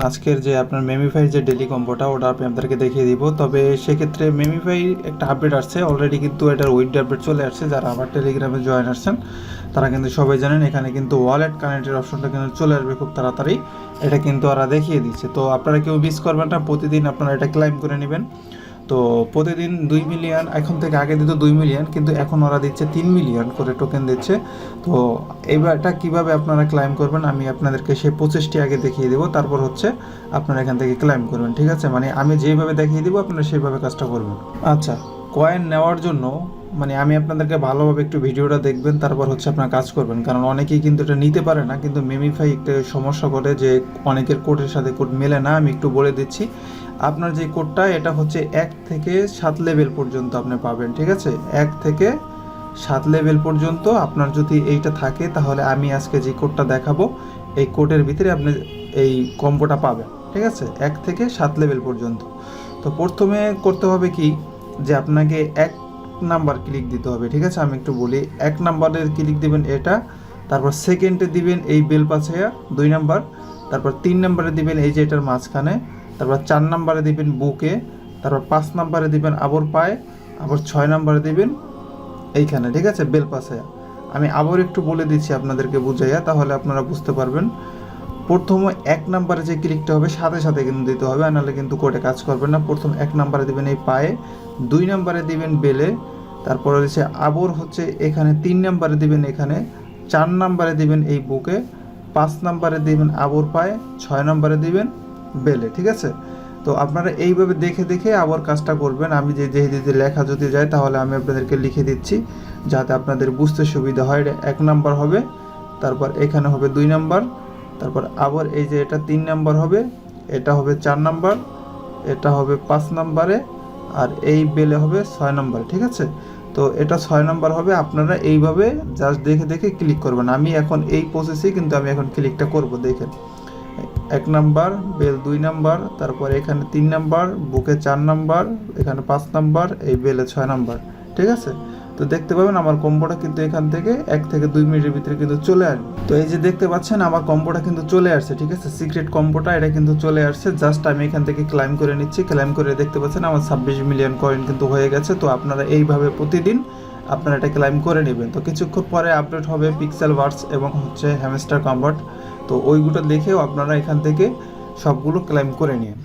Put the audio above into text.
আজকের যে আপনার মেমিফাই যে ডেলি কম্বোটা ওটা আমি আপনাদেরকে দেখিয়ে দিব। তবে সেক্ষেত্রে মেমিফাই একটা আপডেট আসছে অলরেডি, কিন্তু এটার উইকলি আপডেট চলে আসছে। যারা আমার টেলিগ্রামে জয়েন আসছেন তারা কিন্তু সবাই জানেন এখানে কিন্তু ওয়ালেট কানেক্টের অপশনটা কিন্তু চলে আসবে খুব তাড়াতাড়ি। এটা কিন্তু ওরা দেখিয়ে দিচ্ছে, তো আপনারা কেউ মিস করবেন না। প্রতিদিন আপনারা এটা ক্লাইম করে নেবেন। তো প্রতিদিন 2 মিলিয়ন, এখন থেকে আগে দিত 2 মিলিয়ন, কিন্তু এখন ওরা দিচ্ছে 3 মিলিয়ন করে টোকেন দিচ্ছে। তো এইবারটা কিভাবে আপনারা ক্লাইম করবেন আমি আপনাদেরকে সেই প্রসেসটি আগে দেখিয়ে দেবো, তারপর হচ্ছে আপনারা এখান থেকে ক্লাইম করবেন। ঠিক আছে, মানে আমি যেভাবে দেখিয়ে দিব আপনারা সেইভাবে কাজটা করবেন। আচ্ছা, কয়েন নেওয়ার জন্য মানে আমি আপনাদেরকে ভালোভাবে একটু ভিডিওটা দেখবেন, তারপর হচ্ছে আপনার কাজ করবেন। কারণ অনেকেই কিন্তু এটা নিতে পারে না, কিন্তু মেমিফাই একটা সমস্যা করে যে অনেকের কোডের সাথে কোড মেলে না। আমি একটু বলে দিচ্ছি, আপনার যে কোডটা এটা হচ্ছে 1 থেকে 7 লেভেল পর্যন্ত আপনি পাবেন। ঠিক আছে, 1 থেকে 7 লেভেল পর্যন্ত আপনার যদি এইটা থাকে, তাহলে আমি আজকে যে কোডটা দেখাবো এই কোডের ভিতরে আপনি এই কম্বোটা পাবেন। ঠিক আছে, 1 থেকে 7 লেভেল পর্যন্ত। তো প্রথমে করতে হবে কি, যে আপনাকে 1 নাম্বার ক্লিক দিতে হবে। ঠিক আছে, আমি একটু বলি, 1 নাম্বারের ক্লিক দিবেন এটা, তারপর সেকেন্ডে দিবেন এই বেল পাছায়া 2 নাম্বার, তারপর 3 নাম্বারে দিবেন এই যে এটার মাঝখানে, তারপর 4 নাম্বারে দিবেন বুকে, তারপর 5 নাম্বারে দিবেন আবর পায়ে, আবার 6 নাম্বারে দিবেন এইখানে। ঠিক আছে, বেল পাছায়া। আমি আবার একটু বলে দিচ্ছি আপনাদেরকে বুঝাইয়া, তাহলে আপনারা বুঝতে পারবেন। প্রথমে 1 নাম্বারে যে ক্লিকটা হবে সাথে সাথে কিন্তু দিতে হবে, নাহলে কিন্তু কোডে কাজ করবে না। প্রথম 1 নাম্বারে দিবেন এই পায়ে, 2 নাম্বারে দিবেন বেলে, তারপরে হচ্ছে আবর হচ্ছে এখানে, 3 নাম্বারে দিবেন এখানে, 4 নাম্বারে দিবেন এই বুকে, 5 নাম্বারে দিবেন আবর পায়ে, 6 নাম্বারে দিবেন বেলে। ঠিক আছে, তো আপনারা এইভাবে দেখে দেখে আবার কাজটা করবেন। আমি যে লেখা যদি যায় তাহলে আমি আপনাদেরকে লিখে দিচ্ছি, যাতে আপনাদের বুঝতে সুবিধা হয়। এটা 1 নাম্বার হবে, তারপর এখানে হবে 2 নাম্বার, তারপর আবার এই যে এটা 3 নাম্বার হবে, এটা হবে 4 নাম্বার, এটা হবে 5 নাম্বারে, আর এই বেলে হবে 6 নাম্বার। ঠিক আছে, তো এটা 6 নাম্বার হবে। আপনারা এইভাবে জাস্ট দেখে দেখে ক্লিক করবেন। আমি এখন এই প্রসেসেই কিন্তু আমি এখন ক্লিকটা করব। দেখেন, 1 নাম্বার, বেল 2 নাম্বার, তারপর এখানে 3 নাম্বার, বুকে 4 নাম্বার, এখানে 5 নাম্বার, এই বেলে 6 নাম্বার। ঠিক আছে, তো দেখতে পাবেন আমার কম্বোটা কিন্তু এখান থেকে 1 থেকে 2 মিনিটের ভিতরে কিন্তু চলে আসবে। তো এই যে দেখতে পাচ্ছেন আমার কম্বোটা কিন্তু চলে আসছে। ঠিক আছে, সিক্রেট কম্বোটা এটা কিন্তু চলে আসছে। জাস্ট আমি এখান থেকে ক্লাইম করে নিচ্ছি। ক্লাইম করে দেখতে পাচ্ছেন আমার 26 মিলিয়ন কয়েন কিন্তু হয়ে গেছে। তো আপনারা এইভাবে প্রতিদিন আপনারা এটা ক্লাইম করে নেবেন। তো কিছুক্ষণ পরে আপডেট হবে পিক্সেল ভার্স এবং হচ্ছে হ্যামস্টার কম্বাট। তো ওইগুলো দেখেও আপনারা এখান থেকে সবগুলো ক্লাইম করে নিন।